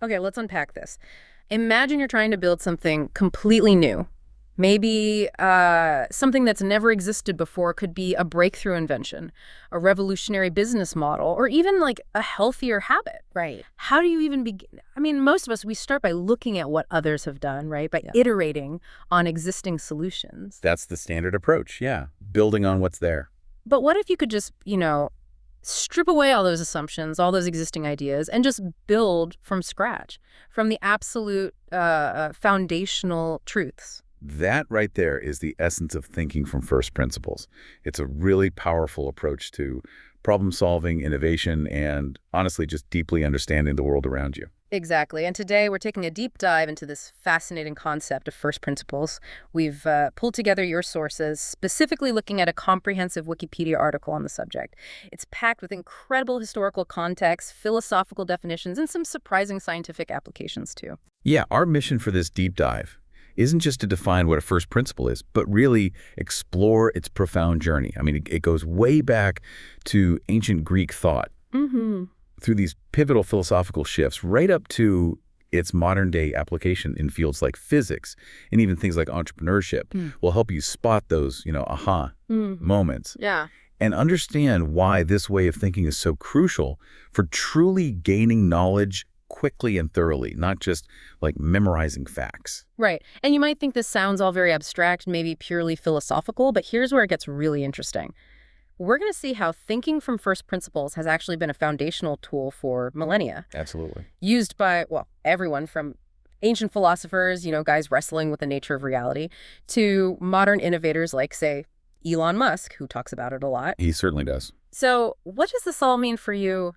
Okay, let's unpack this. Imagine you're trying to build something completely new. Maybe something that's never existed before. Could be a breakthrough invention, a revolutionary business model, or even like a healthier habit. Right. How do you even begin? I mean, most of us, we start by looking at what others have done, right? By iterating on existing solutions. That's the standard approach, yeah. Building on what's there. But what if you could just, strip away all those assumptions, all those existing ideas, and just build from scratch, from the absolute foundational truths? That right there is the essence of thinking from first principles. It's a really powerful approach to problem solving, innovation, and honestly, just deeply understanding the world around you. Exactly. And today we're taking a deep dive into this fascinating concept of first principles. We've pulled together your sources, specifically looking at a comprehensive Wikipedia article on the subject. It's packed with incredible historical context, philosophical definitions, and some surprising scientific applications, too. Yeah, our mission for this deep dive isn't just to define what a first principle is, but really explore its profound journey. I mean, it goes way back to ancient Greek thought. Through these pivotal philosophical shifts right up to its modern-day application in fields like physics and even things like entrepreneurship will help you spot those, aha moments. Yeah. And understand why this way of thinking is so crucial for truly gaining knowledge quickly and thoroughly, not just like memorizing facts. Right. And you might think this sounds all very abstract, maybe purely philosophical, but here's where it gets really interesting. We're going to see how thinking from first principles has actually been a foundational tool for millennia. Absolutely. Used by, well, everyone from ancient philosophers, guys wrestling with the nature of reality, to modern innovators like, say, Elon Musk, who talks about it a lot. He certainly does. So what does this all mean for you,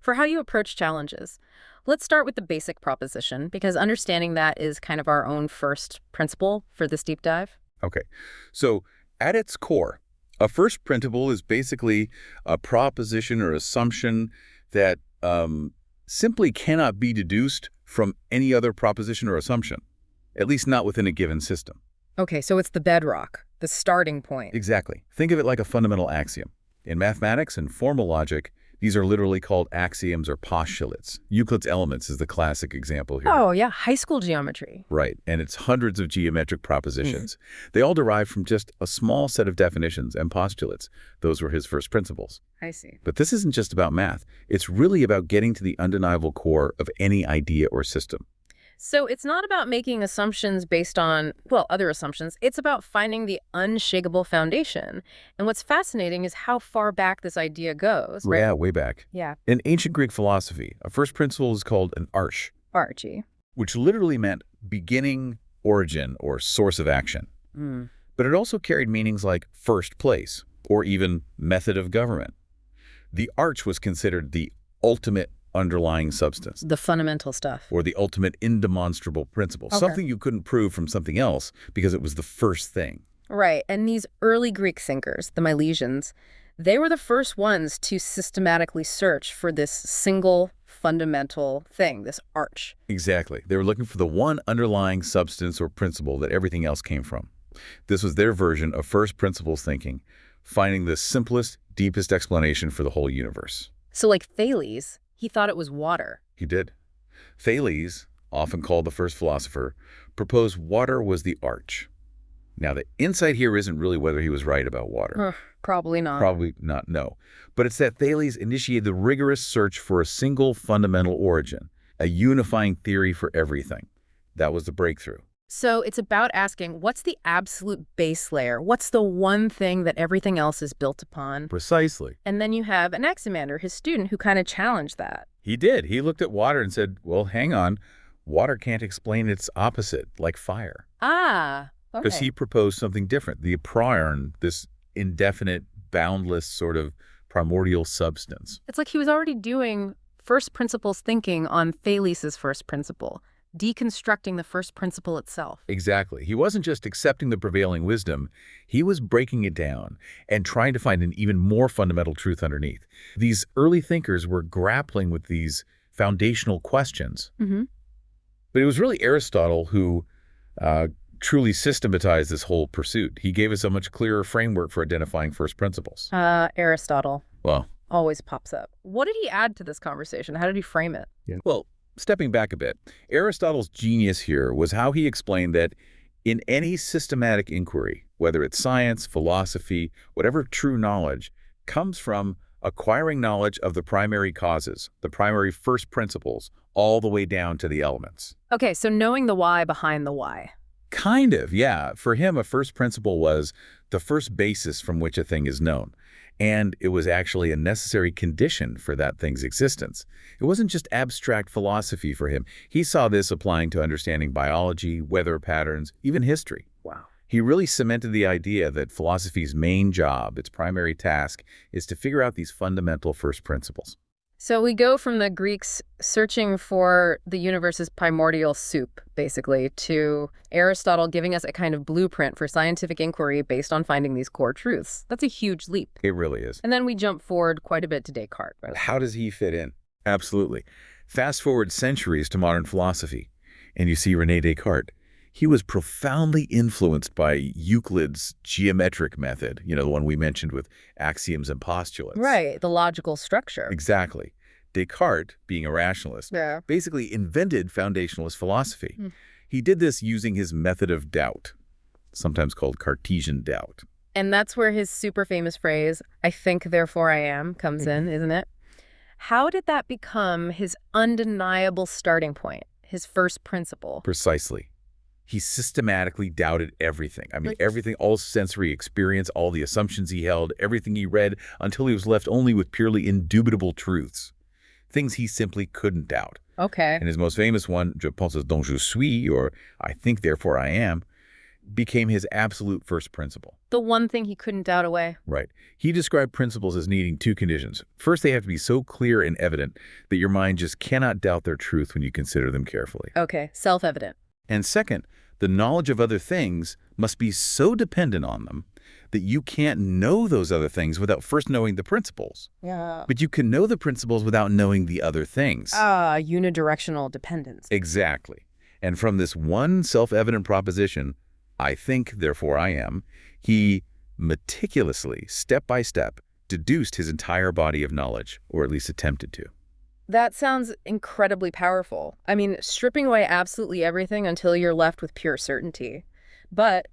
for how you approach challenges? Let's start with the basic proposition, because understanding that is kind of our own first principle for this deep dive. Okay. So at its core, a first principle is basically a proposition or assumption that simply cannot be deduced from any other proposition or assumption, at least not within a given system. Okay, so it's the bedrock, the starting point. Exactly. Think of it like a fundamental axiom. In mathematics and formal logic, these are literally called axioms or postulates. Euclid's Elements is the classic example here. Oh, yeah, high school geometry. Right, and it's hundreds of geometric propositions. They all derive from just a small set of definitions and postulates. Those were his first principles. I see. But this isn't just about math. It's really about getting to the undeniable core of any idea or system. So it's not about making assumptions based on, well, other assumptions. It's about finding the unshakable foundation. And what's fascinating is how far back this idea goes, right? Yeah, way back. Yeah. In ancient Greek philosophy, a first principle is called an arche, Archie. which literally meant beginning, origin, or source of action. But it also carried meanings like first place, or even method of government. The arche was considered the ultimate underlying substance. The fundamental stuff. Or the ultimate indemonstrable principle. Okay. Something you couldn't prove from something else because it was the first thing. Right. And these early Greek thinkers, the Milesians, they were the first ones to systematically search for this single fundamental thing, this arche. Exactly. They were looking for the one underlying substance or principle that everything else came from. This was their version of first principles thinking, finding the simplest, deepest explanation for the whole universe. So like Thales, he thought it was water. He did. Thales, often called the first philosopher, proposed water was the arche. Now, the insight here isn't really whether he was right about water. Probably not. Probably not, no. But it's that Thales initiated the rigorous search for a single fundamental origin, a unifying theory for everything. That was the breakthrough. So it's about asking, what's the absolute base layer? What's the one thing that everything else is built upon? Precisely. And then you have Anaximander, his student, who kind of challenged that. He did. He looked at water and said, well, hang on. Water can't explain its opposite, like fire. Ah, okay. Because he proposed something different, the aprion, this indefinite, boundless sort of primordial substance. It's like he was already doing first principles thinking on Thales's first principle, deconstructing the first principle itself. Exactly. He wasn't just accepting the prevailing wisdom, he was breaking it down and trying to find an even more fundamental truth underneath. These early thinkers were grappling with these foundational questions. But it was really Aristotle who truly systematized this whole pursuit. He gave us a much clearer framework for identifying first principles. Aristotle. Well, Always pops up. What did he add to this conversation? How did he frame it? Well, stepping back a bit, Aristotle's genius here was how he explained that in any systematic inquiry, whether it's science, philosophy, whatever true knowledge, comes from acquiring knowledge of the primary causes, the primary first principles, all the way down to the elements. Okay, so knowing the why behind the why. Kind of, yeah. For him, a first principle was the first basis from which a thing is known. And it was actually a necessary condition for that thing's existence. It wasn't just abstract philosophy for him. He saw this applying to understanding biology, weather patterns, even history. Wow. He really cemented the idea that philosophy's main job, its primary task, is to figure out these fundamental first principles. So we go from the Greeks searching for the universe's primordial soup, basically, to Aristotle giving us a kind of blueprint for scientific inquiry based on finding these core truths. That's a huge leap. It really is. And then we jump forward quite a bit to Descartes. Right? How does he fit in? Absolutely. Fast forward centuries to modern philosophy, and you see René Descartes. He was profoundly influenced by Euclid's geometric method, the one we mentioned with axioms and postulates. Right, the logical structure. Exactly. Descartes, being a rationalist, basically invented foundationalist philosophy. He did this using his method of doubt, sometimes called Cartesian doubt. And that's where his super famous phrase, "I think, therefore I am," comes in, isn't it? How did that become his undeniable starting point, his first principle? Precisely. He systematically doubted everything. Everything, all sensory experience, all the assumptions he held, everything he read, until he was left only with purely indubitable truths. Things he simply couldn't doubt. Okay. And his most famous one, Je pense donc je suis, or I think therefore I am, became his absolute first principle. The one thing he couldn't doubt away. Right. He described principles as needing two conditions. First, they have to be so clear and evident that your mind just cannot doubt their truth when you consider them carefully. Okay, self-evident. And second, the knowledge of other things must be so dependent on them that you can't know those other things without first knowing the principles. Yeah. But you can know the principles without knowing the other things. Unidirectional dependence. Exactly. And from this one self-evident proposition, I think, therefore I am, he meticulously, step by step, deduced his entire body of knowledge, or at least attempted to. That sounds incredibly powerful. Stripping away absolutely everything until you're left with pure certainty. But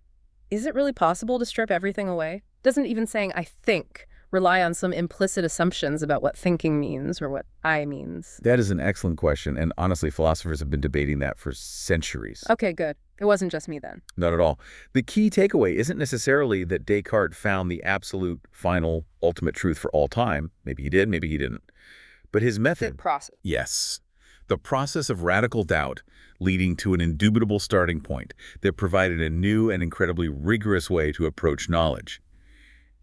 is it really possible to strip everything away? Doesn't even saying "I think" rely on some implicit assumptions about what thinking means or what I means? That is an excellent question, and honestly, philosophers have been debating that for centuries. Okay, good. It wasn't just me then. Not at all. The key takeaway isn't necessarily that Descartes found the absolute, final, ultimate truth for all time. Maybe he did, maybe he didn't. But his method, The process. yes, the process of radical doubt leading to an indubitable starting point that provided a new and incredibly rigorous way to approach knowledge.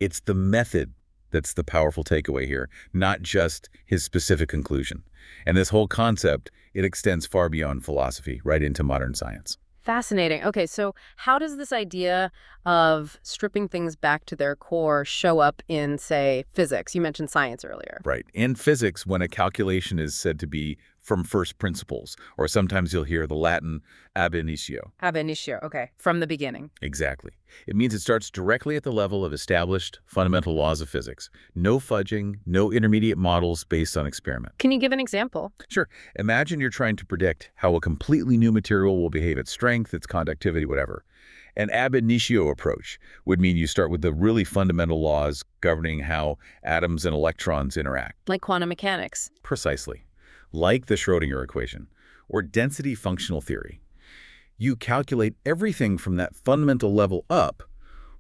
It's the method that's the powerful takeaway here, not just his specific conclusion. And this whole concept, it extends far beyond philosophy, right into modern science. Fascinating. Okay, so how does this idea of stripping things back to their core show up in, say, physics? You mentioned science earlier. Right. In physics, when a calculation is said to be from first principles, or sometimes you'll hear the Latin ab initio. Ab initio, okay, from the beginning. Exactly. It means it starts directly at the level of established fundamental laws of physics. No fudging, no intermediate models based on experiment. Can you give an example? Sure. Imagine you're trying to predict how a completely new material will behave at strength, its conductivity, whatever. An ab initio approach would mean you start with the really fundamental laws governing how atoms and electrons interact. Like quantum mechanics. Precisely. Like the Schrödinger equation or density functional theory. You calculate everything from that fundamental level up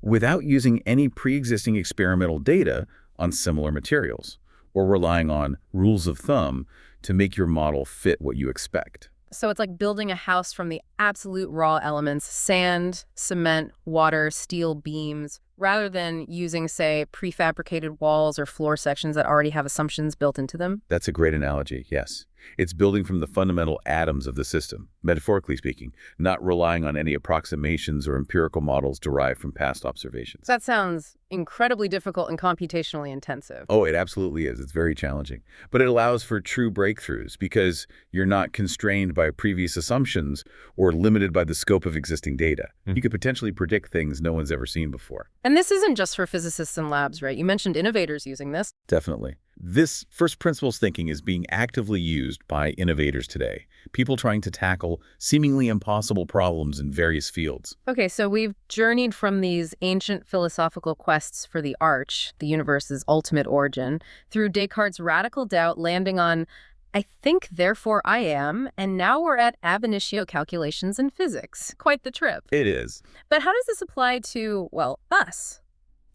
without using any pre-existing experimental data on similar materials or relying on rules of thumb to make your model fit what you expect. So it's like building a house from the absolute raw elements, sand, cement, water, steel beams, rather than using, say, prefabricated walls or floor sections that already have assumptions built into them? That's a great analogy, yes. It's building from the fundamental atoms of the system, metaphorically speaking, not relying on any approximations or empirical models derived from past observations. That sounds incredibly difficult and computationally intensive. Oh, it absolutely is. It's very challenging. But it allows for true breakthroughs because you're not constrained by previous assumptions or limited by the scope of existing data. You could potentially predict things no one's ever seen before. And this isn't just for physicists in labs, right? You mentioned innovators using this. Definitely. This first principles thinking is being actively used by innovators today, people trying to tackle seemingly impossible problems in various fields. Okay, so we've journeyed from these ancient philosophical quests for the arch, the universe's ultimate origin, through Descartes' radical doubt landing on I think, therefore I am, and now we're at ab initio calculations in physics. Quite the trip. It is. But how does this apply to, well, us?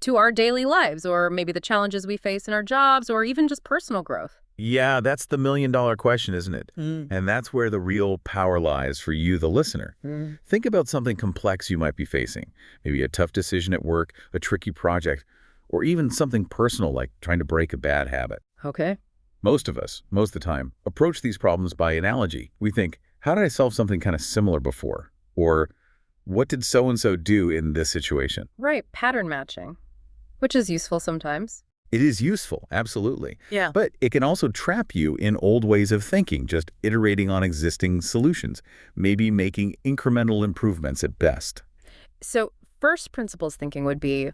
To our daily lives, or maybe the challenges we face in our jobs, or even just personal growth? Yeah, that's the million-dollar question, isn't it? And that's where the real power lies for you, the listener. Think about something complex you might be facing. Maybe a tough decision at work, a tricky project, or even something personal like trying to break a bad habit. Okay. Most of us, most of the time, approach these problems by analogy. We think, how did I solve something kind of similar before? Or, what did so-and-so do in this situation? Right, pattern matching, which is useful sometimes. It is useful, absolutely. Yeah. But it can also trap you in old ways of thinking, just iterating on existing solutions, maybe making incremental improvements at best. So first principles thinking would be,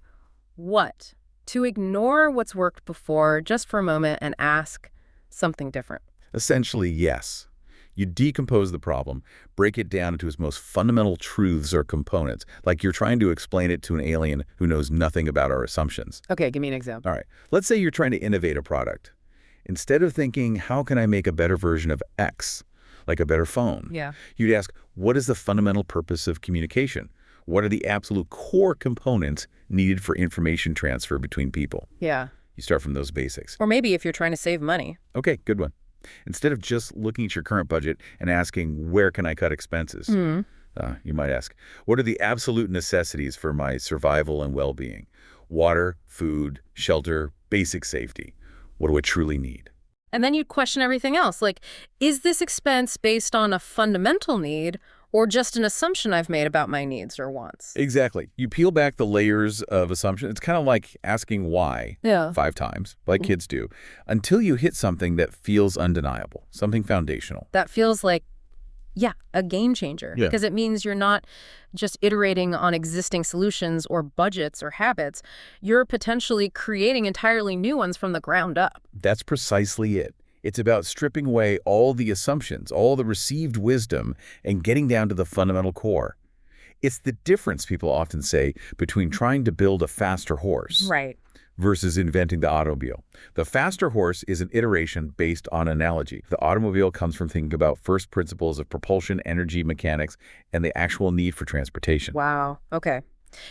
what? To ignore what's worked before just for a moment and ask something different. Essentially, yes. You decompose the problem, break it down into its most fundamental truths or components, like you're trying to explain it to an alien who knows nothing about our assumptions. Okay, give me an example. All right, let's say you're trying to innovate a product. Instead of thinking, how can I make a better version of X, like a better phone? Yeah. You'd ask, what is the fundamental purpose of communication? What are the absolute core components needed for information transfer between people? Yeah. You start from those basics. Or maybe if you're trying to save money. Okay, good one. Instead of just looking at your current budget and asking, where can I cut expenses? You might ask, what are the absolute necessities for my survival and well-being? Water, food, shelter, basic safety. What do I truly need? And then you'd question everything else, like, is this expense based on a fundamental need or just an assumption I've made about my needs or wants? Exactly. You peel back the layers of assumption. It's kind of like asking why 5 times, like kids do, until you hit something that feels undeniable, something foundational. That feels like, yeah, a game changer. Yeah. Because it means you're not just iterating on existing solutions or budgets or habits. You're potentially creating entirely new ones from the ground up. That's precisely it. It's about stripping away all the assumptions, all the received wisdom, and getting down to the fundamental core. It's the difference, people often say, between trying to build a faster horse versus inventing the automobile. The faster horse is an iteration based on analogy. The automobile comes from thinking about first principles of propulsion, energy, mechanics, and the actual need for transportation. Wow. Okay.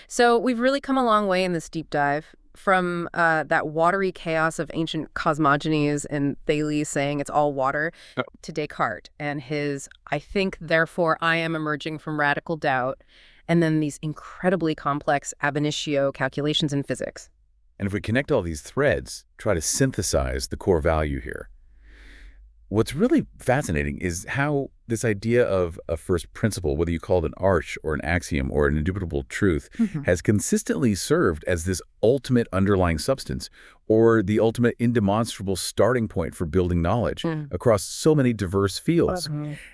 So we've really come a long way in this deep dive. From that watery chaos of ancient cosmogonies and Thales saying it's all water to Descartes and his, I think, therefore I am emerging from radical doubt, and then these incredibly complex ab initio calculations in physics. And if we connect all these threads, try to synthesize the core value here. What's really fascinating is how this idea of a first principle, whether you call it an arch or an axiom or an indubitable truth, has consistently served as this ultimate underlying substance or the ultimate indemonstrable starting point for building knowledge across so many diverse fields.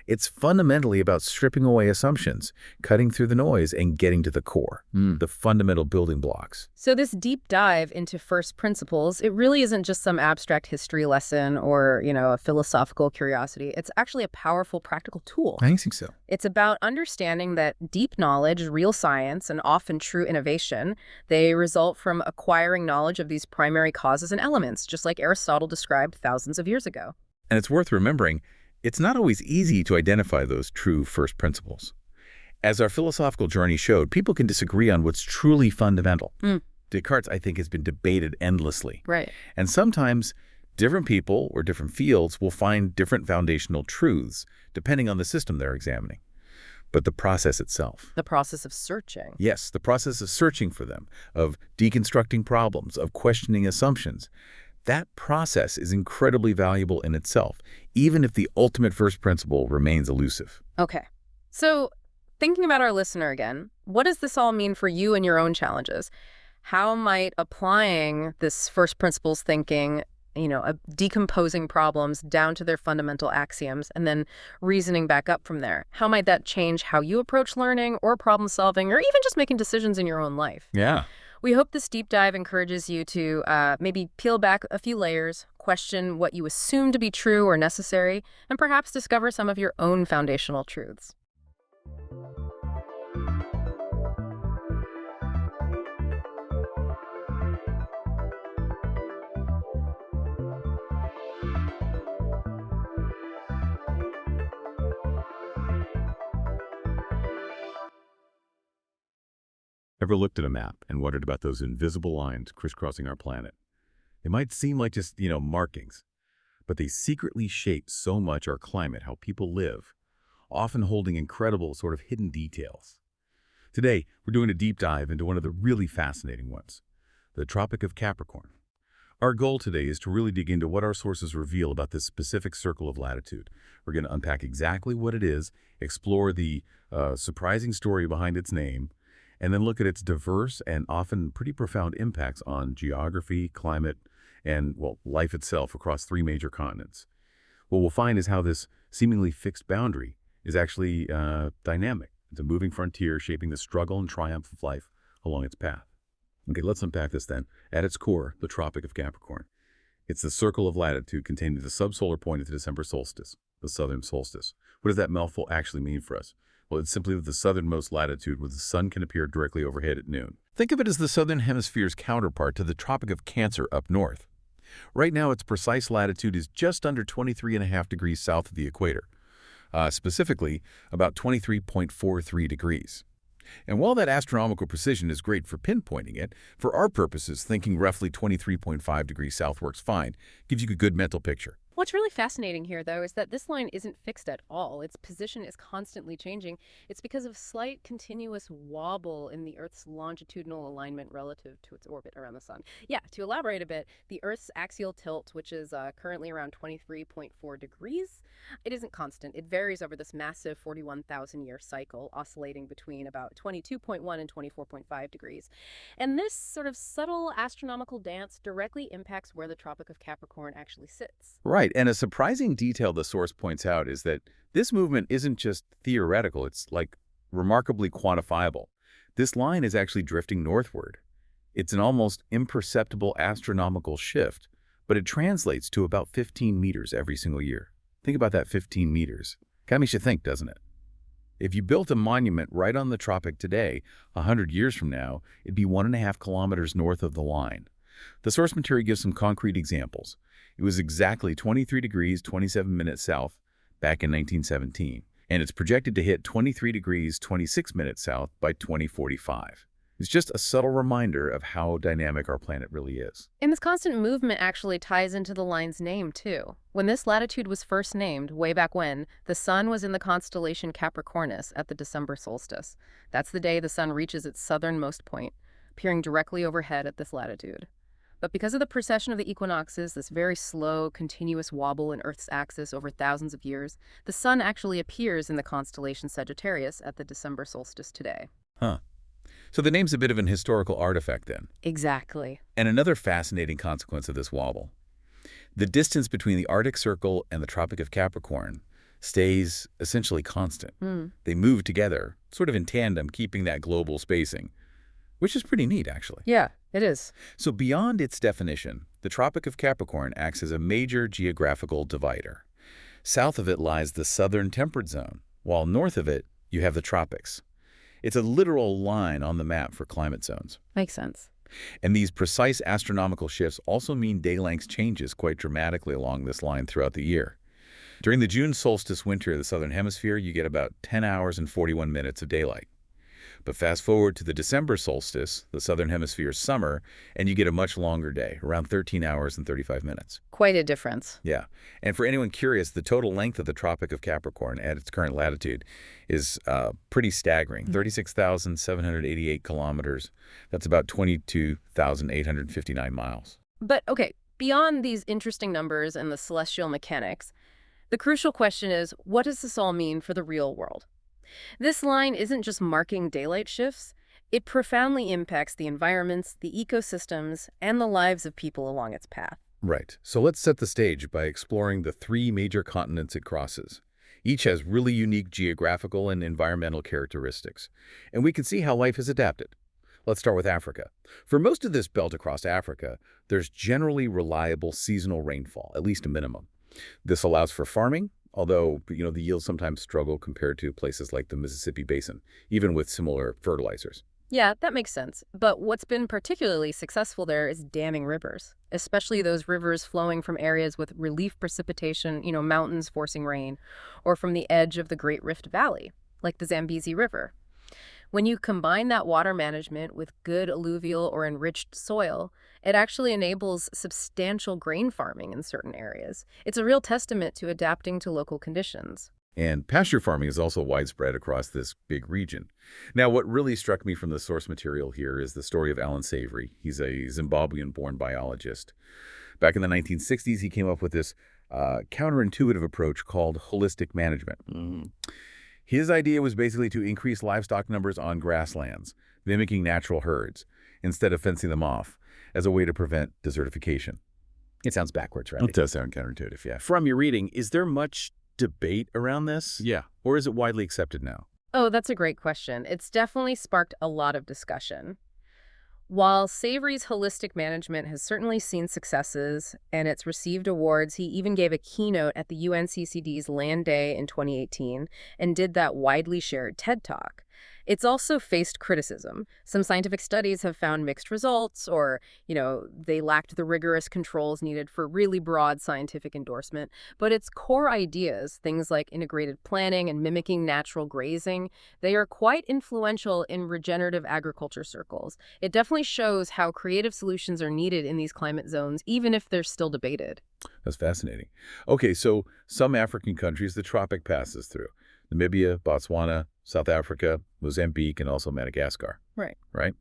It's fundamentally about stripping away assumptions, cutting through the noise, and getting to the core, the fundamental building blocks. So this deep dive into first principles, it really isn't just some abstract history lesson or, a philosophical curiosity. It's actually a powerful practical tool. I think so. It's about understanding that deep knowledge, real science, and often true innovation, they result from acquiring knowledge of these primary causes and elements, just like Aristotle described thousands of years ago. And it's worth remembering, it's not always easy to identify those true first principles. As our philosophical journey showed, people can disagree on what's truly fundamental. Descartes, I think, has been debated endlessly. Right. And sometimes different people or different fields will find different foundational truths, depending on the system they're examining. But the process itself. The process of searching. Yes, the process of searching for them, of deconstructing problems, of questioning assumptions. That process is incredibly valuable in itself, even if the ultimate first principle remains elusive. Okay. So thinking about our listener again, what does this all mean for you and your own challenges? How might applying this first principles thinking, decomposing problems down to their fundamental axioms and then reasoning back up from there, how might that change how you approach learning or problem solving or even just making decisions in your own life? Yeah. We hope this deep dive encourages you to maybe peel back a few layers, question what you assume to be true or necessary, and perhaps discover some of your own foundational truths. Ever looked at a map and wondered about those invisible lines crisscrossing our planet? They might seem like just, markings, but they secretly shape so much our climate, how people live, often holding incredible sort of hidden details. Today, we're doing a deep dive into one of the really fascinating ones, the Tropic of Capricorn. Our goal today is to really dig into what our sources reveal about this specific circle of latitude. We're going to unpack exactly what it is, explore the surprising story behind its name, and then look at its diverse and often pretty profound impacts on geography, climate, and, well, life itself across three major continents. What we'll find is how this seemingly fixed boundary is actually dynamic. It's a moving frontier shaping the struggle and triumph of life along its path. Okay, let's unpack this then. At its core, the Tropic of Capricorn. It's the circle of latitude containing the subsolar point of the December solstice, the southern solstice. What does that mouthful actually mean for us? Well, it's simply the southernmost latitude where the sun can appear directly overhead at noon. Think of it as the southern hemisphere's counterpart to the Tropic of Cancer up north. Right now, its precise latitude is just under 23.5 degrees south of the equator, specifically about 23.43 degrees. And while that astronomical precision is great for pinpointing it, for our purposes, thinking roughly 23.5 degrees south works fine, gives you a good mental picture. What's really fascinating here, though, is that this line isn't fixed at all. Its position is constantly changing. It's because of slight continuous wobble in the Earth's longitudinal alignment relative to its orbit around the sun. Yeah, to elaborate a bit, the Earth's axial tilt, which is currently around 23.4 degrees, it isn't constant. It varies over this massive 41,000-year cycle, oscillating between about 22.1 and 24.5 degrees. And this sort of subtle astronomical dance directly impacts where the Tropic of Capricorn actually sits. Right, and a surprising detail the source points out is that this movement isn't just theoretical, it's like remarkably quantifiable. This line is actually drifting northward. It's an almost imperceptible astronomical shift, but it translates to about 15 meters every single year. Think about that 15 meters. Kind of makes you think, doesn't it? If you built a monument right on the tropic today, 100 years from now, it'd be 1.5 kilometers north of the line. The source material gives some concrete examples. It was exactly 23 degrees, 27 minutes south back in 1917, and it's projected to hit 23 degrees, 26 minutes south by 2045. It's just a subtle reminder of how dynamic our planet really is. And this constant movement actually ties into the line's name, too. When this latitude was first named, way back when, the sun was in the constellation Capricornus at the December solstice. That's the day the sun reaches its southernmost point, appearing directly overhead at this latitude. But because of the precession of the equinoxes, this very slow, continuous wobble in Earth's axis over thousands of years, the sun actually appears in the constellation Sagittarius at the December solstice today. Huh. So the name's a bit of an historical artifact then. Exactly. And another fascinating consequence of this wobble. The distance between the Arctic Circle and the Tropic of Capricorn stays essentially constant. They move together, sort of in tandem, keeping that global spacing, which is pretty neat, actually. Yeah, it is. So beyond its definition, the Tropic of Capricorn acts as a major geographical divider. South of it lies the southern temperate zone, while north of it, you have the tropics. It's a literal line on the map for climate zones. Makes sense. And these precise astronomical shifts also mean day length changes quite dramatically along this line throughout the year. During the June solstice winter of the southern hemisphere, you get about 10 hours and 41 minutes of daylight. But fast forward to the December solstice, the southern hemisphere's summer, and you get a much longer day, around 13 hours and 35 minutes. Quite a difference. Yeah. And for anyone curious, the total length of the Tropic of Capricorn at its current latitude is pretty staggering, 36,788 kilometers. That's about 22,859 miles. But, okay, beyond these interesting numbers and the celestial mechanics, the crucial question is, what does this all mean for the real world? This line isn't just marking daylight shifts. It profoundly impacts the environments, the ecosystems, and the lives of people along its path. Right. So let's set the stage by exploring the three major continents it crosses. Each has really unique geographical and environmental characteristics, and we can see how life has adapted. Let's start with Africa. For most of this belt across Africa, there's generally reliable seasonal rainfall, at least a minimum. This allows for farming, although, the yields sometimes struggle compared to places like the Mississippi Basin, even with similar fertilizers. Yeah, that makes sense. But what's been particularly successful there is damming rivers, especially those rivers flowing from areas with relief precipitation, mountains forcing rain, or from the edge of the Great Rift Valley, like the Zambezi River. When you combine that water management with good alluvial or enriched soil, it actually enables substantial grain farming in certain areas. It's a real testament to adapting to local conditions. And pasture farming is also widespread across this big region. Now, what really struck me from the source material here is the story of Alan Savory. He's a Zimbabwean-born biologist. Back in the 1960s, he came up with this counterintuitive approach called holistic management. His idea was basically to increase livestock numbers on grasslands, mimicking natural herds, instead of fencing them off, as a way to prevent desertification. It sounds backwards, right? It does sound counterintuitive, yeah. From your reading, is there much debate around this? Yeah. Or is it widely accepted now? Oh, that's a great question. It's definitely sparked a lot of discussion. While Savory's holistic management has certainly seen successes and it's received awards, he even gave a keynote at the UNCCD's Land Day in 2018 and did that widely shared TED Talk. It's also faced criticism. Some scientific studies have found mixed results or, they lacked the rigorous controls needed for really broad scientific endorsement. But its core ideas, things like integrated planning and mimicking natural grazing, they are quite influential in regenerative agriculture circles. It definitely shows how creative solutions are needed in these climate zones, even if they're still debated. That's fascinating. Okay, so some African countries the tropic passes through. Namibia, Botswana, South Africa, Mozambique, and also Madagascar. Right?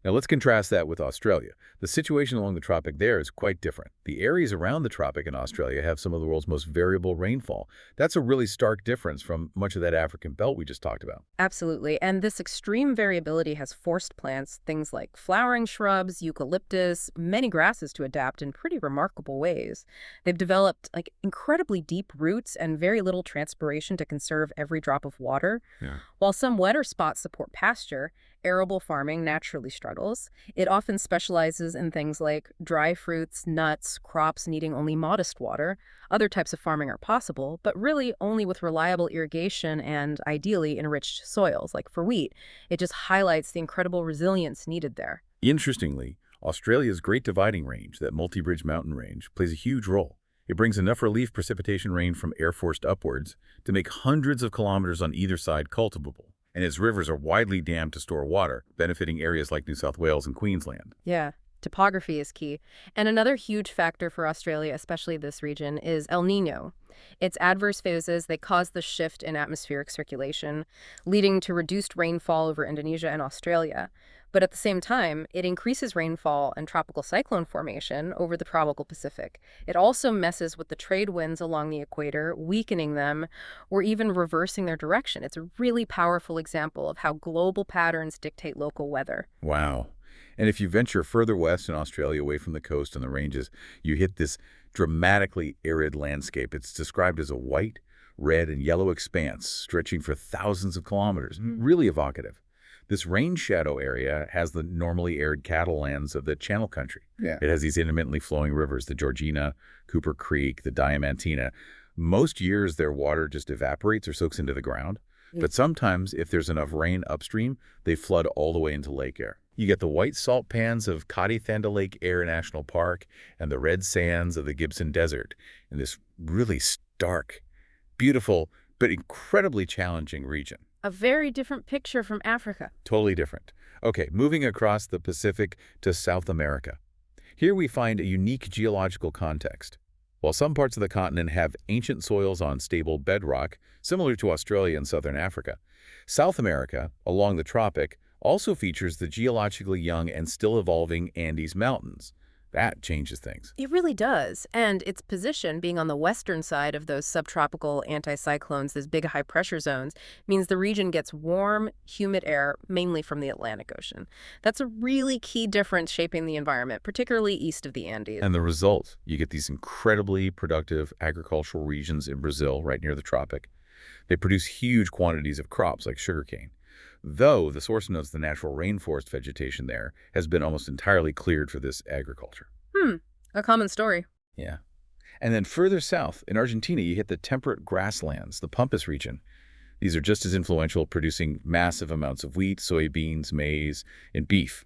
Now let's contrast that with Australia. The situation along the tropic there is quite different. The areas around the tropic in Australia have some of the world's most variable rainfall. That's a really stark difference from much of that African belt we just talked about. Absolutely. And this extreme variability has forced plants, things like flowering shrubs, eucalyptus, many grasses to adapt in pretty remarkable ways. They've developed incredibly deep roots and very little transpiration to conserve every drop of water. Yeah. While some wetter spots support pasture, arable farming naturally struggles. It often specializes in things like dry fruits, nuts, crops needing only modest water. Other types of farming are possible, but really only with reliable irrigation and ideally enriched soils, like for wheat. It just highlights the incredible resilience needed there. Interestingly, Australia's Great Dividing Range, that multi-bridge mountain range, plays a huge role. It brings enough relief precipitation rain from air forced upwards to make hundreds of kilometers on either side cultivable. And its rivers are widely dammed to store water, benefiting areas like New South Wales and Queensland. Yeah, topography is key. And another huge factor for Australia, especially this region, is El Niño. Its adverse phases, they cause the shift in atmospheric circulation, leading to reduced rainfall over Indonesia and Australia. But at the same time, it increases rainfall and tropical cyclone formation over the tropical Pacific. It also messes with the trade winds along the equator, weakening them or even reversing their direction. It's a really powerful example of how global patterns dictate local weather. Wow. And if you venture further west in Australia away from the coast and the ranges, you hit this dramatically arid landscape. It's described as a white, red, and yellow expanse stretching for thousands of kilometers. Really evocative. This rain shadow area has the normally arid cattle lands of the Channel Country. Yeah. It has these intermittently flowing rivers, the Georgina, Cooper Creek, the Diamantina. Most years, their water just evaporates or soaks into the ground. But sometimes, if there's enough rain upstream, they flood all the way into lake air. You get the white salt pans of Kadithanda Lake Air National Park and the red sands of the Gibson Desert in this really stark, beautiful, but incredibly challenging region. A very different picture from Africa. Totally different. Okay, moving across the Pacific to South America. Here we find a unique geological context. While some parts of the continent have ancient soils on stable bedrock, similar to Australia and southern Africa, South America, along the tropic, also features the geologically young and still evolving Andes Mountains. That changes things. It really does. And its position, being on the western side of those subtropical anticyclones, those big high-pressure zones, means the region gets warm, humid air, mainly from the Atlantic Ocean. That's a really key difference shaping the environment, particularly east of the Andes. And the result, you get these incredibly productive agricultural regions in Brazil, right near the tropic. They produce huge quantities of crops like sugarcane. though the source notes the natural rainforest vegetation there has been almost entirely cleared for this agriculture. A common story. Yeah. And then further south, in Argentina, you hit the temperate grasslands, the Pampas region. These are just as influential, producing massive amounts of wheat, soybeans, maize, and beef.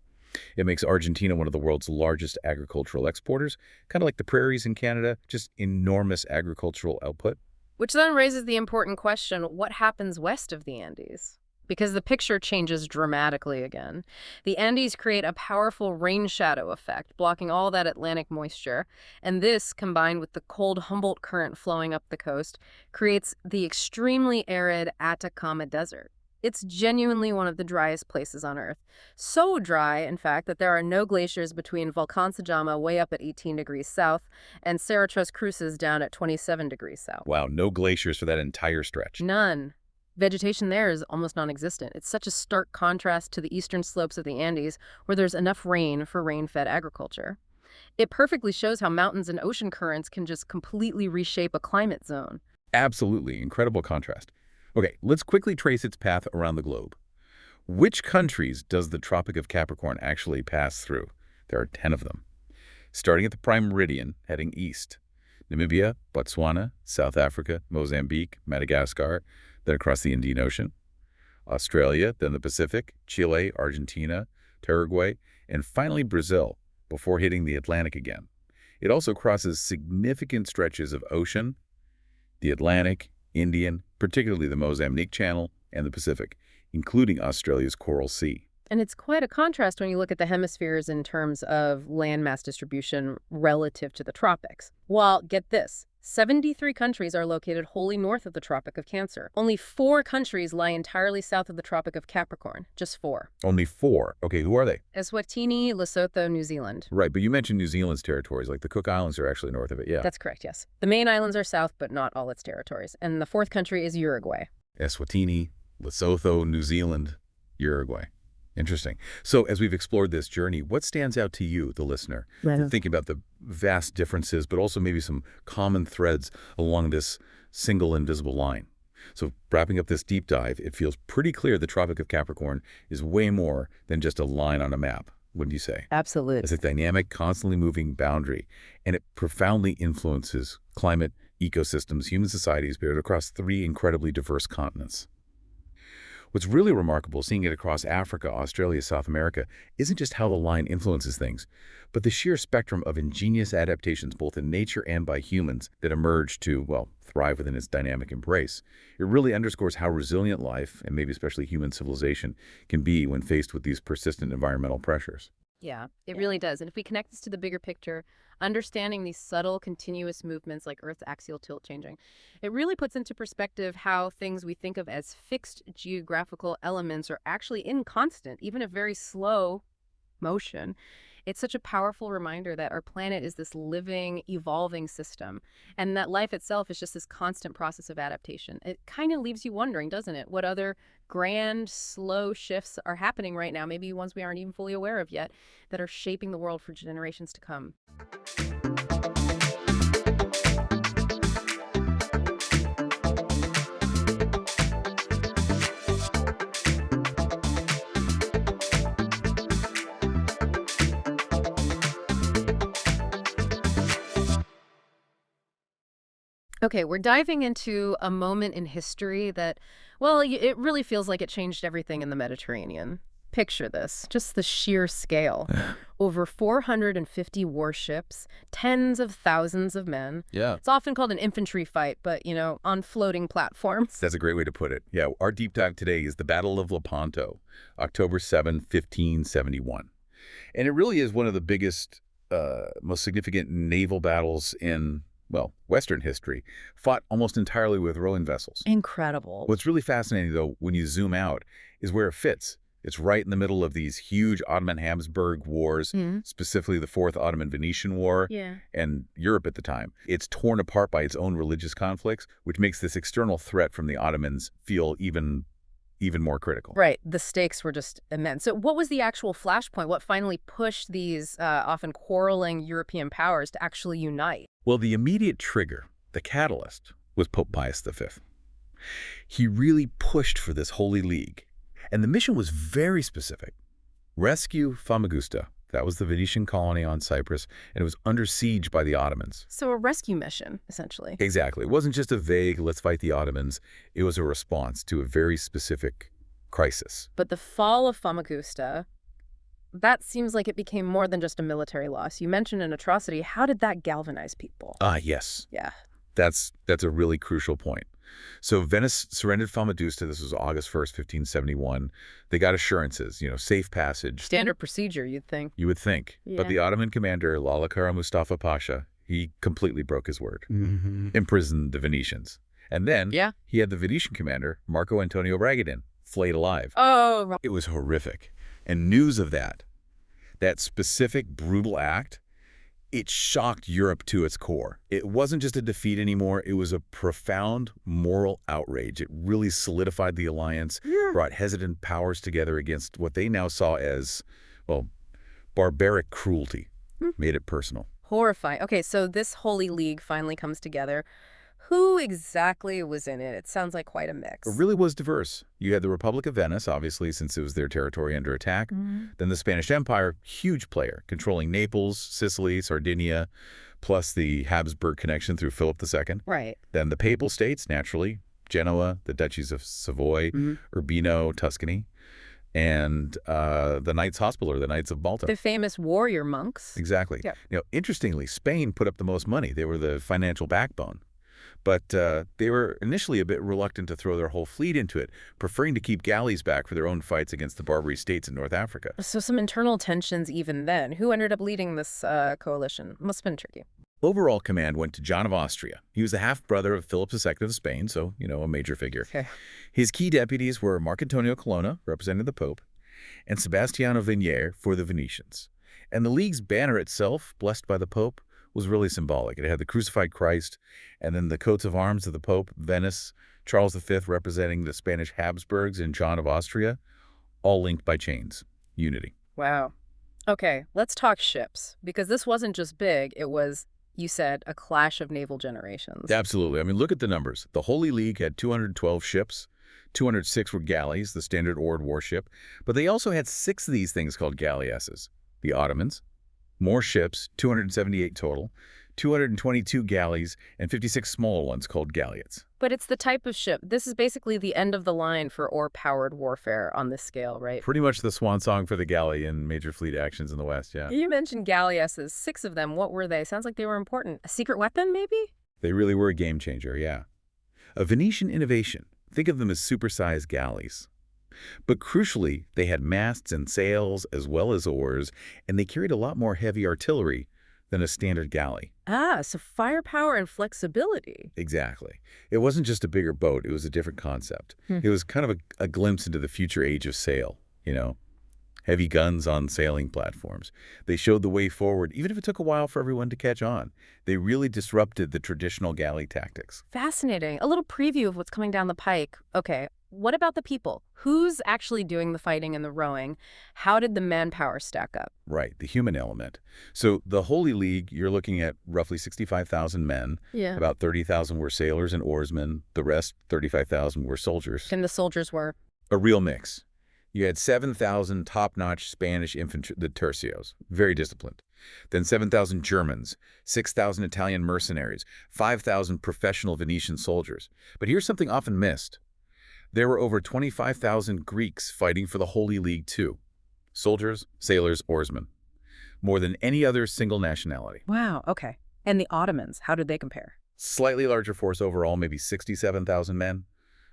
It makes Argentina one of the world's largest agricultural exporters, kind of like the prairies in Canada, just enormous agricultural output. Which then raises the important question, what happens west of the Andes? Because the picture changes dramatically again. The Andes create a powerful rain shadow effect, blocking all that Atlantic moisture. And this, combined with the cold Humboldt current flowing up the coast, creates the extremely arid Atacama Desert. It's genuinely one of the driest places on Earth. So dry, in fact, that there are no glaciers between Volcan Sajama way up at 18 degrees south and Serra Tres Cruces down at 27 degrees south. Wow, no glaciers for that entire stretch. None. Vegetation there is almost non-existent. It's such a stark contrast to the eastern slopes of the Andes, where there's enough rain for rain-fed agriculture. It perfectly shows how mountains and ocean currents can just completely reshape a climate zone. Absolutely. Incredible contrast. Okay, let's quickly trace its path around the globe. Which countries does the Tropic of Capricorn actually pass through? There are 10 of them. Starting at the prime meridian, heading east. Namibia, Botswana, South Africa, Mozambique, Madagascar, then across the Indian Ocean. Australia, then the Pacific, Chile, Argentina, Paraguay, and finally Brazil, before hitting the Atlantic again. It also crosses significant stretches of ocean, the Atlantic, Indian, particularly the Mozambique Channel, and the Pacific, including Australia's Coral Sea. And it's quite a contrast when you look at the hemispheres in terms of landmass distribution relative to the tropics. Well, get this, 73 countries are located wholly north of the Tropic of Cancer. Only 4 countries lie entirely south of the Tropic of Capricorn. Just 4. Only 4. Okay, who are they? Eswatini, Lesotho, New Zealand. Right, but you mentioned New Zealand's territories, like the Cook Islands are actually north of it, yeah. That's correct, yes. The main islands are south, but not all its territories. And the 4th country is Uruguay. Eswatini, Lesotho, New Zealand, Uruguay. Interesting. So as we've explored this journey, what stands out to you, the listener, thinking about the vast differences, but also maybe some common threads along this single invisible line? So wrapping up this deep dive, it feels pretty clear the Tropic of Capricorn is way more than just a line on a map, wouldn't you say? Absolutely. It's a dynamic, constantly moving boundary, and it profoundly influences climate, ecosystems, human societies, but across 3 incredibly diverse continents. What's really remarkable, seeing it across Africa, Australia, South America, isn't just how the line influences things, but the sheer spectrum of ingenious adaptations both in nature and by humans that emerge to, well, thrive within its dynamic embrace. It really underscores how resilient life, and maybe especially human civilization, can be when faced with these persistent environmental pressures. Yeah, it really does. And if we connect this to the bigger picture, understanding these subtle, continuous movements like Earth's axial tilt changing, it really puts into perspective how things we think of as fixed geographical elements are actually in constant, even a very slow motion. It's such a powerful reminder that our planet is this living, evolving system, and that life itself is just this constant process of adaptation. It kind of leaves you wondering, doesn't it, what other grand, slow shifts are happening right now, maybe ones we aren't even fully aware of yet, that are shaping the world for generations to come. Okay, we're diving into a moment in history that, well, it really feels like it changed everything in the Mediterranean. Picture this, just the sheer scale. Over 450 warships, tens of thousands of men. Yeah. It's often called an infantry fight, but, on floating platforms. That's a great way to put it. Yeah, our deep dive today is the Battle of Lepanto, October 7, 1571. And it really is one of the biggest, most significant naval battles in, well, Western history, fought almost entirely with rowing vessels. Incredible. What's really fascinating, though, when you zoom out, is where it fits. It's right in the middle of these huge Ottoman-Habsburg wars, specifically the Fourth Ottoman-Venetian War and Europe at the time. It's torn apart by its own religious conflicts, which makes this external threat from the Ottomans feel even more critical. Right. The stakes were just immense. So what was the actual flashpoint? What finally pushed these often quarreling European powers to actually unite? Well, the immediate trigger, the catalyst, was Pope Pius V. He really pushed for this Holy League. And the mission was very specific. Rescue Famagusta. That was the Venetian colony on Cyprus, and it was under siege by the Ottomans. So a rescue mission, essentially. Exactly. It wasn't just a vague, let's fight the Ottomans. It was a response to a very specific crisis. But the fall of Famagusta, that seems like it became more than just a military loss. You mentioned an atrocity. How did that galvanize people? Yes. Yeah. That's a really crucial point. So Venice surrendered Famagusta. This was August 1st, 1571. They got assurances, safe passage. Standard procedure, you'd think. You would think. Yeah. But the Ottoman commander, Lalakara Mustafa Pasha, he completely broke his word. Imprisoned the Venetians. And then he had the Venetian commander, Marco Antonio Bragadin, flayed alive. Oh, It was horrific. And news of that specific brutal act, it shocked Europe to its core. It wasn't just a defeat anymore. It was a profound moral outrage. It really solidified the alliance, brought hesitant powers together against what they now saw as, well, barbaric cruelty, made it personal. horrifying. Okay, so this Holy League finally comes together. Who exactly was in it? It sounds like quite a mix. It really was diverse. You had the Republic of Venice, obviously, since it was their territory under attack. Then the Spanish Empire, huge player, controlling Naples, Sicily, Sardinia, plus the Habsburg connection through Philip II. Right. Then the Papal States, naturally, Genoa, the Duchies of Savoy, Urbino, Tuscany, and the Knights Hospitaller, the Knights of Malta. The famous warrior monks. Exactly. Yeah. Interestingly, Spain put up the most money. They were the financial backbone. But they were initially a bit reluctant to throw their whole fleet into it, preferring to keep galleys back for their own fights against the Barbary states in North Africa. So some internal tensions even then. Who ended up leading this coalition? Must have been tricky. Overall command went to John of Austria. He was the half-brother of Philip II of Spain, so, a major figure. Okay. His key deputies were Marcantonio Colonna, representing the Pope, and Sebastiano Venier for the Venetians. And the League's banner itself, blessed by the Pope, was really symbolic. It had the crucified Christ, and then the coats of arms of the Pope, Venice, Charles V representing the Spanish Habsburgs, and John of Austria, all linked by chains. Unity. Wow. Okay, let's talk ships, because this wasn't just big, it was, you said, a clash of naval generations. Absolutely. Look at the numbers. The Holy League had 212 ships. 206 were galleys, the standard oared warship. But they also had 6 of these things called galleasses. The Ottomans, more ships, 278 total, 222 galleys, and 56 smaller ones called galleots. But it's the type of ship. This is basically the end of the line for oar-powered warfare on this scale, right? Pretty much the swan song for the galley in major fleet actions in the West, yeah. You mentioned galleasses, 6 of them. What were they? Sounds like they were important. A secret weapon, maybe? They really were a game changer, yeah. A Venetian innovation. Think of them as supersized galleys. But crucially, they had masts and sails as well as oars, and they carried a lot more heavy artillery than a standard galley. Ah, so firepower and flexibility. Exactly. It wasn't just a bigger boat. It was a different concept. It was kind of a glimpse into the future age of sail, Heavy guns on sailing platforms. They showed the way forward, even if it took a while for everyone to catch on. They really disrupted the traditional galley tactics. Fascinating. A little preview of what's coming down the pike. Okay, what about the people? Who's actually doing the fighting and the rowing? How did the manpower stack up? Right, the human element. So the Holy League, you're looking at roughly 65,000 men. Yeah. About 30,000 were sailors and oarsmen. The rest, 35,000, were soldiers. And the soldiers were? A real mix. You had 7,000 top-notch Spanish infantry, the tercios, very disciplined. Then 7,000 Germans, 6,000 Italian mercenaries, 5,000 professional Venetian soldiers. But here's something often missed. There were over 25,000 Greeks fighting for the Holy League too. Soldiers, sailors, oarsmen. More than any other single nationality. Wow, okay. And the Ottomans, how did they compare? Slightly larger force overall, maybe 67,000 men.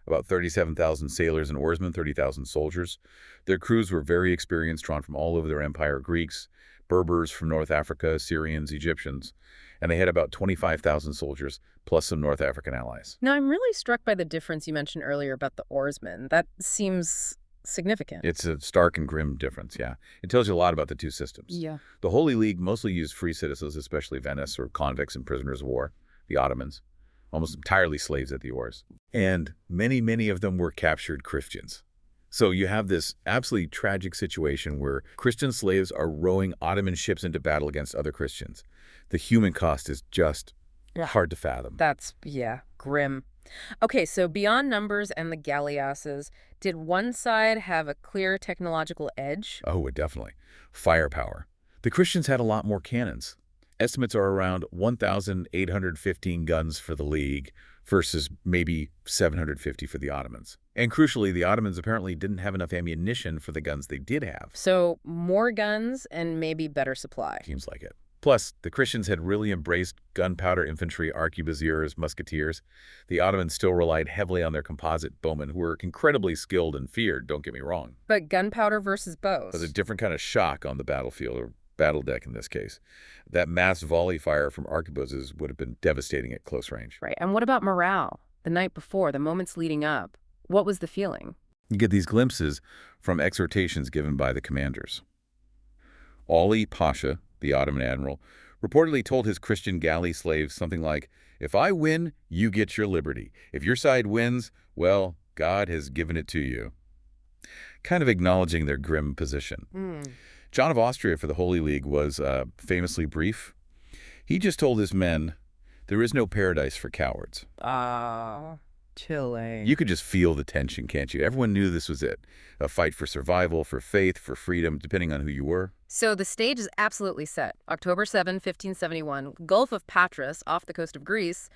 About 37,000 sailors and oarsmen, 30,000 soldiers. Their crews were very experienced, drawn from all over their empire, Greeks, Berbers from North Africa, Syrians, Egyptians. And they had about 25,000 soldiers, plus some North African allies. Now, I'm really struck by the difference you mentioned earlier about the oarsmen. That seems significant. It's a stark and grim difference, yeah. It tells you a lot about the two systems. Yeah. The Holy League mostly used free citizens, especially Venice, or convicts and prisoners of war, the Ottomans. Almost entirely slaves at the oars. And many, many of them were captured Christians. So you have this absolutely tragic situation where Christian slaves are rowing Ottoman ships into battle against other Christians. The human cost is just Yeah. Hard to fathom. That's, yeah, grim. Okay, so beyond numbers and the galleasses, did one side have a clear technological edge? Oh, definitely. Firepower. The Christians had a lot more cannons. Estimates are around 1,815 guns for the League versus maybe 750 for the Ottomans. And crucially, the Ottomans apparently didn't have enough ammunition for the guns they did have. So more guns and maybe better supply. Seems like it. Plus, the Christians had really embraced gunpowder infantry, arquebusiers, musketeers. The Ottomans still relied heavily on their composite bowmen, who were incredibly skilled and feared, don't get me wrong. But gunpowder versus bows. It was a different kind of shock on the battlefield, or battle deck in this case. That mass volley fire from arquebuses would have been devastating at close range. Right. And what about morale? The night before, the moments leading up, what was the feeling? You get these glimpses from exhortations given by the commanders. Ali Pasha, the Ottoman admiral, reportedly told his Christian galley slaves something like, "If I win, you get your liberty. If your side wins, well, God has given it to you." Kind of acknowledging their grim position. John of Austria for the Holy League was famously brief. He just told his men, "There is no paradise for cowards." Chilling. You could just feel the tension, can't you? Everyone knew this was it. A fight for survival, for faith, for freedom, depending on who you were. So the stage is absolutely set. October 7, 1571, Gulf of Patras, off the coast of Greece.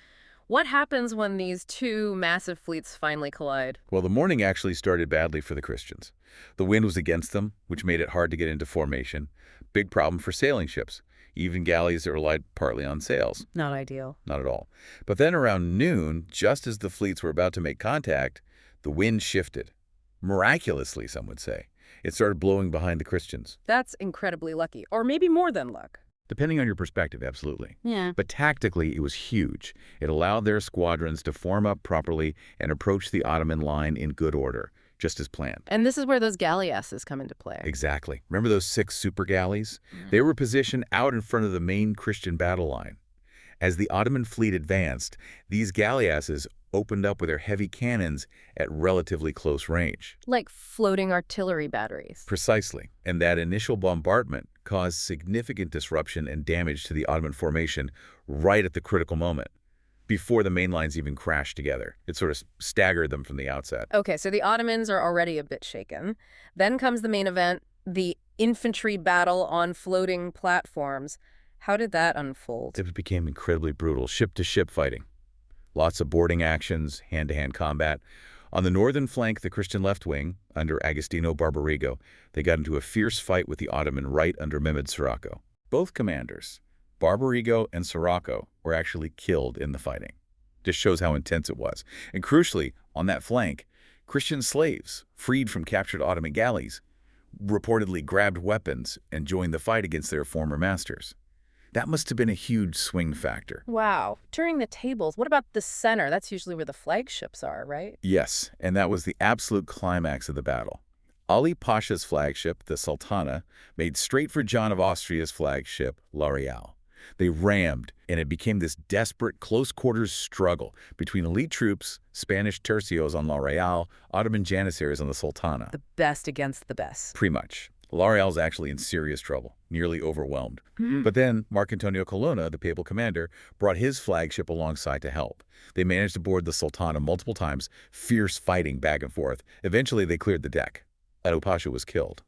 What happens when these two massive fleets finally collide? Well, the morning actually started badly for the Christians. The wind was against them, which made it hard to get into formation. Big problem for sailing ships, even galleys that relied partly on sails. Not ideal. Not at all. But then around noon, just as the fleets were about to make contact, the wind shifted. Miraculously, some would say. It started blowing behind the Christians. That's incredibly lucky, or maybe more than luck. Depending on your perspective, absolutely. Yeah. But tactically, it was huge. It allowed their squadrons to form up properly and approach the Ottoman line in good order, just as planned. And this is where those galleasses come into play. Exactly. Remember those 6 super galleys? They were positioned out in front of the main Christian battle line. As the Ottoman fleet advanced, these galleasses opened up with their heavy cannons at relatively close range. Like floating artillery batteries. Precisely. And that initial bombardment caused significant disruption and damage to the Ottoman formation right at the critical moment, before the main lines even crashed together. It sort of staggered them from the outset. Okay, so the Ottomans are already a bit shaken. Then comes the main event, the infantry battle on floating platforms. How did that unfold? It became incredibly brutal, ship-to-ship fighting. Lots of boarding actions, hand-to-hand combat. On the northern flank, the Christian left wing, under Agostino Barbarigo, they got into a fierce fight with the Ottoman right under Mehmed Sirocco. Both commanders, Barbarigo and Sirocco, were actually killed in the fighting. Just shows how intense it was. And crucially, on that flank, Christian slaves, freed from captured Ottoman galleys, reportedly grabbed weapons and joined the fight against their former masters. That must have been a huge swing factor. Wow. Turning the tables. What about the center? That's usually where the flagships are, right? Yes, and that was the absolute climax of the battle. Ali Pasha's flagship, the Sultana, made straight for John of Austria's flagship, La Real. They rammed, and it became this desperate close-quarters struggle between elite troops, Spanish tercios on La Real, Ottoman janissaries on the Sultana. The best against the best. Pretty much. La Real's actually in serious trouble, nearly overwhelmed. But then Marcantonio Colonna, the papal commander, brought his flagship alongside to help. They managed to board the Sultana multiple times, fierce fighting back and forth. Eventually, they cleared the deck. Ali Pasha was killed.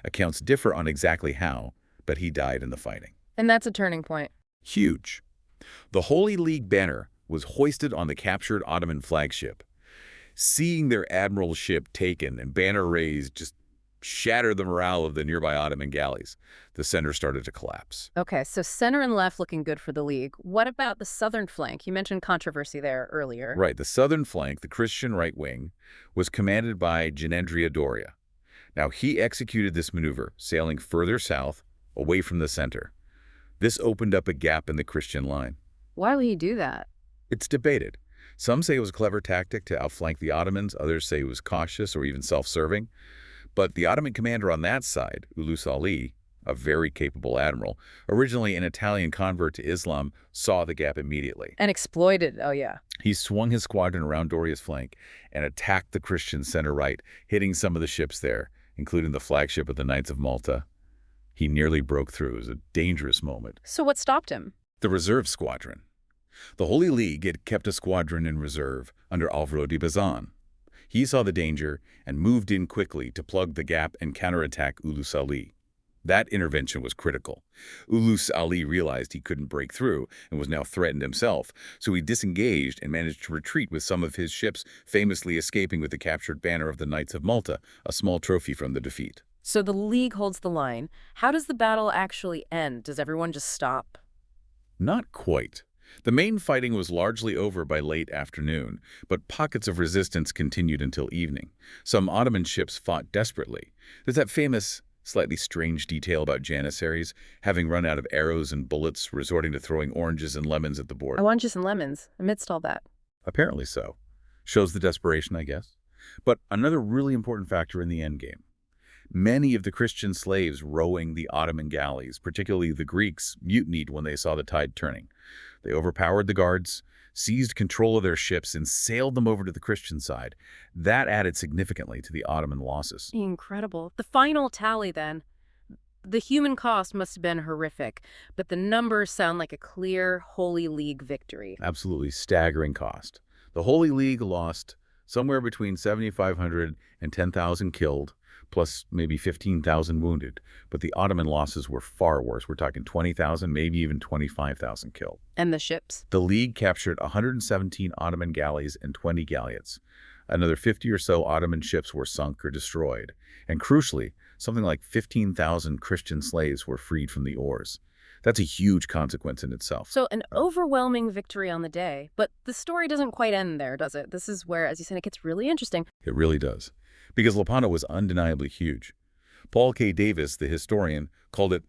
Accounts differ on exactly how, but he died in the fighting. And that's a turning point. Huge. The Holy League banner was hoisted on the captured Ottoman flagship. Seeing their admiral's ship taken and banner raised just shattered the morale of the nearby Ottoman galleys. The center started to collapse. Okay, so center and left looking good for the League. What about the southern flank? You mentioned controversy there earlier. Right. The southern flank, the Christian right wing, was commanded by Ginendria Doria. Now, he executed this maneuver, sailing further south, away from the center. This opened up a gap in the Christian line. Why would he do that? It's debated. Some say it was a clever tactic to outflank the Ottomans. Others say it was cautious or even self-serving. But the Ottoman commander on that side, Ulus Ali, a very capable admiral, originally an Italian convert to Islam, saw the gap immediately. And exploited, oh yeah. He swung his squadron around Doria's flank and attacked the Christian center right, hitting some of the ships there, including the flagship of the Knights of Malta. He nearly broke through. It was a dangerous moment. So what stopped him? The reserve squadron. The Holy League had kept a squadron in reserve under Alvaro de Bazan. He saw the danger and moved in quickly to plug the gap and counterattack Ulus Ali. That intervention was critical. Ulus Ali realized he couldn't break through and was now threatened himself, so he disengaged and managed to retreat with some of his ships, famously escaping with the captured banner of the Knights of Malta, a small trophy from the defeat. So the League holds the line. How does the battle actually end? Does everyone just stop? Not quite. The main fighting was largely over by late afternoon, but pockets of resistance continued until evening. Some Ottoman ships fought desperately. There's that famous, slightly strange detail about Janissaries, having run out of arrows and bullets, resorting to throwing oranges and lemons at the board. Oranges and lemons, amidst all that. Apparently so. Shows the desperation, I guess. But another really important factor in the endgame. Many of the Christian slaves rowing the Ottoman galleys, particularly the Greeks, mutinied when they saw the tide turning. They overpowered the guards, seized control of their ships, and sailed them over to the Christian side. That added significantly to the Ottoman losses. Incredible. The final tally, then. The human cost must have been horrific, but the numbers sound like a clear Holy League victory. Absolutely staggering cost. The Holy League lost somewhere between 7,500 and 10,000 killed, plus maybe 15,000 wounded. But the Ottoman losses were far worse. We're talking 20,000, maybe even 25,000 killed. And the ships? The League captured 117 Ottoman galleys and 20 galleots. Another 50 or so Ottoman ships were sunk or destroyed. And crucially, something like 15,000 Christian slaves were freed from the oars. That's a huge consequence in itself. So an overwhelming victory on the day, but the story doesn't quite end there, does it? This is where, as you said, it gets really interesting. It really does. Because Lepanto was undeniably huge. Paul K. Davis, the historian, called it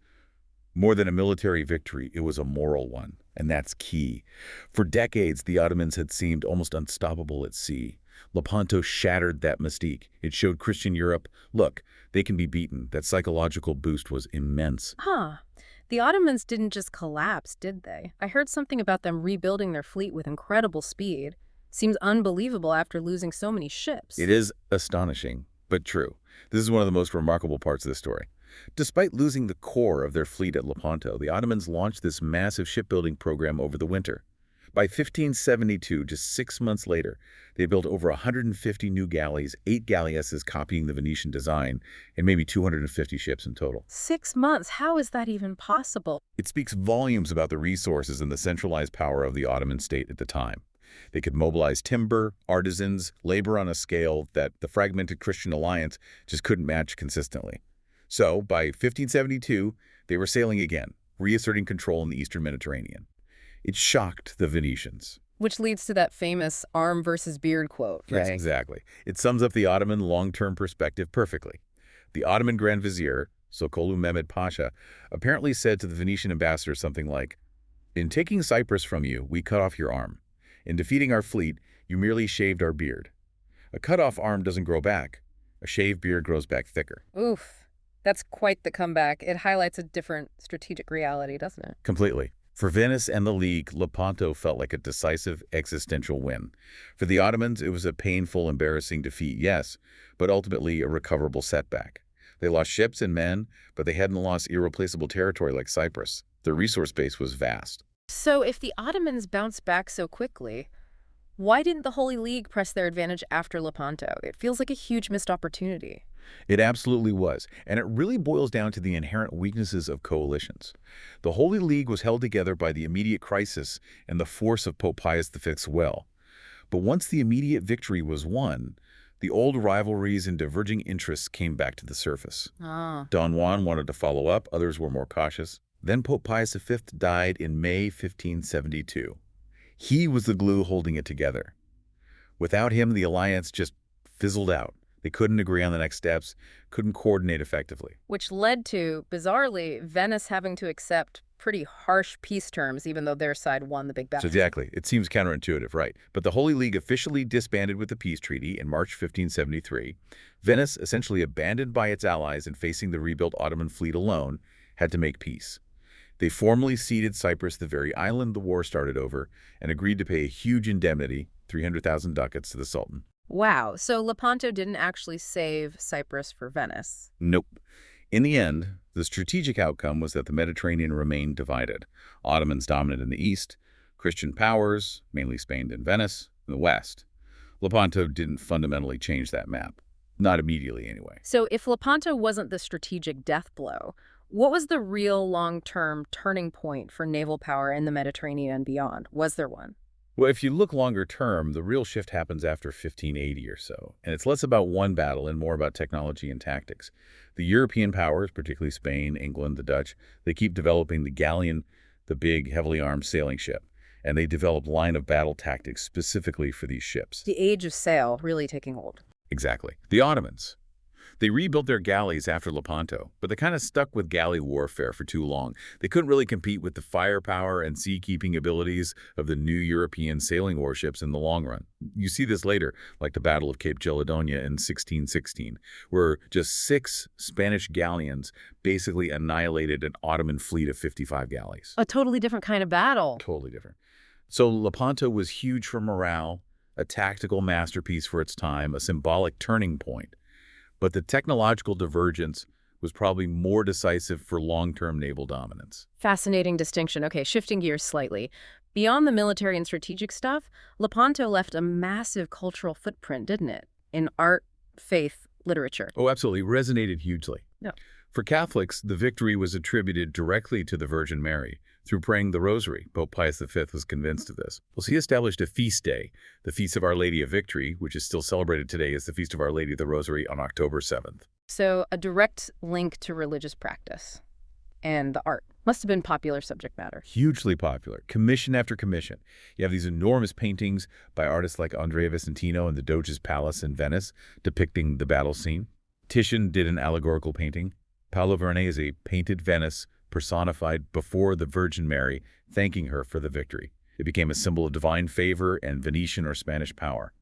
more than a military victory, it was a moral one. And that's key. For decades, the Ottomans had seemed almost unstoppable at sea. Lepanto shattered that mystique. It showed Christian Europe, look, they can be beaten. That psychological boost was immense. Huh. The Ottomans didn't just collapse, did they? I heard something about them rebuilding their fleet with incredible speed. Seems unbelievable after losing so many ships. It is astonishing, but true. This is one of the most remarkable parts of the story. Despite losing the core of their fleet at Lepanto, the Ottomans launched this massive shipbuilding program over the winter. By 1572, just 6 months later, they built over 150 new galleys, 8 galleasses copying the Venetian design, and maybe 250 ships in total. 6 months? How is that even possible? It speaks volumes about the resources and the centralized power of the Ottoman state at the time. They could mobilize timber, artisans, labor on a scale that the fragmented Christian alliance just couldn't match consistently. So, by 1572, they were sailing again, reasserting control in the eastern Mediterranean. It shocked the Venetians. Which leads to that famous arm versus beard quote, right? Yes, exactly. It sums up the Ottoman long-term perspective perfectly. The Ottoman Grand Vizier, Sokolu Mehmed Pasha, apparently said to the Venetian ambassador something like, "In taking Cyprus from you, we cut off your arm. In defeating our fleet, you merely shaved our beard. A cut-off arm doesn't grow back. A shaved beard grows back thicker." Oof. That's quite the comeback. It highlights a different strategic reality, doesn't it? Completely. For Venice and the League, Lepanto felt like a decisive existential win. For the Ottomans, it was a painful, embarrassing defeat, yes, but ultimately a recoverable setback. They lost ships and men, but they hadn't lost irreplaceable territory like Cyprus. Their resource base was vast. So if the Ottomans bounced back so quickly, why didn't the Holy League press their advantage after Lepanto? It feels like a huge missed opportunity. It absolutely was, and it really boils down to the inherent weaknesses of coalitions. The Holy League was held together by the immediate crisis and the force of Pope Pius V's will. But once the immediate victory was won, the old rivalries and diverging interests came back to the surface. Don Juan wanted to follow up, others were more cautious. Then Pope Pius V died in May 1572. He was the glue holding it together. Without him, the alliance just fizzled out. They couldn't agree on the next steps, couldn't coordinate effectively. Which led to, bizarrely, Venice having to accept pretty harsh peace terms, even though their side won the big battle. So exactly. It seems counterintuitive, right? But the Holy League officially disbanded with the peace treaty in March 1573. Venice, essentially abandoned by its allies and facing the rebuilt Ottoman fleet alone, had to make peace. They formally ceded Cyprus, the very island the war started over, and agreed to pay a huge indemnity, 300,000 ducats, to the Sultan. Wow, so Lepanto didn't actually save Cyprus for Venice. Nope. In the end, the strategic outcome was that the Mediterranean remained divided. Ottomans dominant in the east, Christian powers, mainly Spain and Venice, in the west. Lepanto didn't fundamentally change that map. Not immediately, anyway. So if Lepanto wasn't the strategic death blow, what was the real long-term turning point for naval power in the Mediterranean and beyond? Was there one? Well, if you look longer term, the real shift happens after 1580 or so, and it's less about one battle and more about technology and tactics. The European powers, particularly Spain, England, the Dutch, they keep developing the galleon, the big, heavily armed sailing ship, and they develop line-of-battle tactics specifically for these ships. The age of sail really taking hold. Exactly. The Ottomans. They rebuilt their galleys after Lepanto, but they kind of stuck with galley warfare for too long. They couldn't really compete with the firepower and sea-keeping abilities of the new European sailing warships in the long run. You see this later, like the Battle of Cape Gelidonia in 1616, where just 6 Spanish galleons basically annihilated an Ottoman fleet of 55 galleys. A totally different kind of battle. Totally different. So Lepanto was huge for morale, a tactical masterpiece for its time, a symbolic turning point. But the technological divergence was probably more decisive for long-term naval dominance. Fascinating distinction. Okay, shifting gears slightly. Beyond the military and strategic stuff, Lepanto left a massive cultural footprint, didn't it? In art, faith, literature. Oh, absolutely. Resonated hugely. Yeah. For Catholics, the victory was attributed directly to the Virgin Mary through praying the Rosary. Pope Pius V was convinced of this. Well, so he established a feast day, the Feast of Our Lady of Victory, which is still celebrated today as the Feast of Our Lady of the Rosary on October 7th. So a direct link to religious practice. And the art. Must have been popular subject matter. Hugely popular, commission after commission. You have these enormous paintings by artists like Andrea Vicentino in the Doge's Palace in Venice, depicting the battle scene. Titian did an allegorical painting. Paolo Veronese painted Venice personified before the Virgin Mary, thanking her for the victory. It became a symbol of divine favor and Venetian or Spanish power.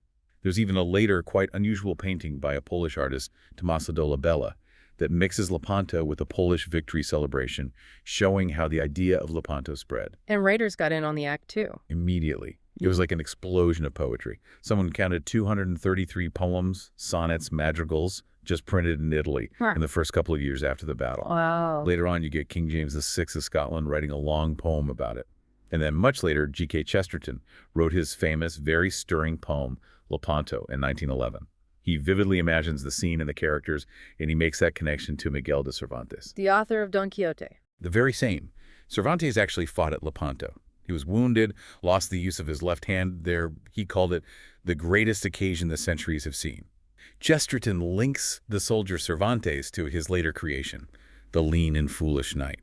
There's even a later, quite unusual painting by a Polish artist, Tommaso Dolabella, that mixes Lepanto with a Polish victory celebration, showing how the idea of Lepanto spread. And writers got in on the act, too. Immediately. It was like an explosion of poetry. Someone counted 233 poems, sonnets, madrigals, just printed in Italy in the first couple of years after the battle. Wow. Later on, you get King James VI of Scotland writing a long poem about it. And then much later, G.K. Chesterton wrote his famous, very stirring poem, Lepanto, in 1911. He vividly imagines the scene and the characters, and he makes that connection to Miguel de Cervantes. The author of Don Quixote. The very same. Cervantes actually fought at Lepanto. He was wounded, lost the use of his left hand there. He called it the greatest occasion the centuries have seen. Chesterton links the soldier Cervantes to his later creation, the lean and foolish knight.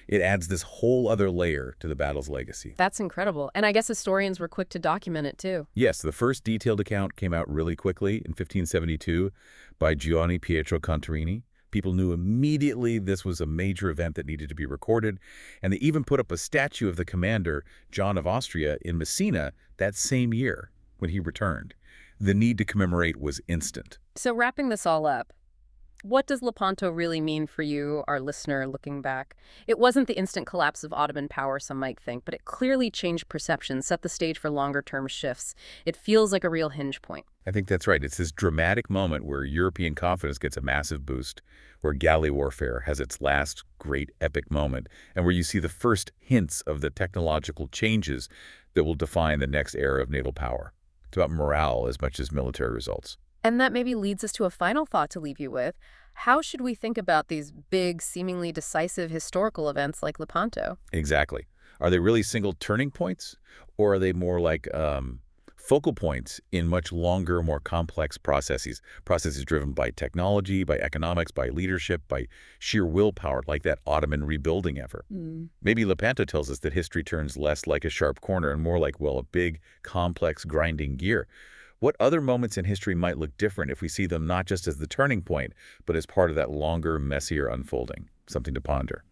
It adds this whole other layer to the battle's legacy. That's incredible. And I guess historians were quick to document it, too. Yes, the first detailed account came out really quickly in 1572 by Giovanni Pietro Contarini. People knew immediately this was a major event that needed to be recorded, and they even put up a statue of the commander, John of Austria, in Messina that same year when he returned. The need to commemorate was instant. So wrapping this all up, what does Lepanto really mean for you, our listener, looking back? It wasn't the instant collapse of Ottoman power, some might think, but it clearly changed perception, set the stage for longer-term shifts. It feels like a real hinge point. I think that's right. It's this dramatic moment where European confidence gets a massive boost, where galley warfare has its last great epic moment, and where you see the first hints of the technological changes that will define the next era of naval power. It's about morale as much as military results. And that maybe leads us to a final thought to leave you with. How should we think about these big, seemingly decisive historical events like Lepanto? Exactly. Are they really single turning points, or are they more like focal points in much longer, more complex processes driven by technology, by economics, by leadership, by sheer willpower, like that Ottoman rebuilding effort? Maybe Lepanto tells us that history turns less like a sharp corner and more like, well, a big, complex, grinding gear. What other moments in history might look different if we see them not just as the turning point, but as part of that longer, messier unfolding? Something to ponder.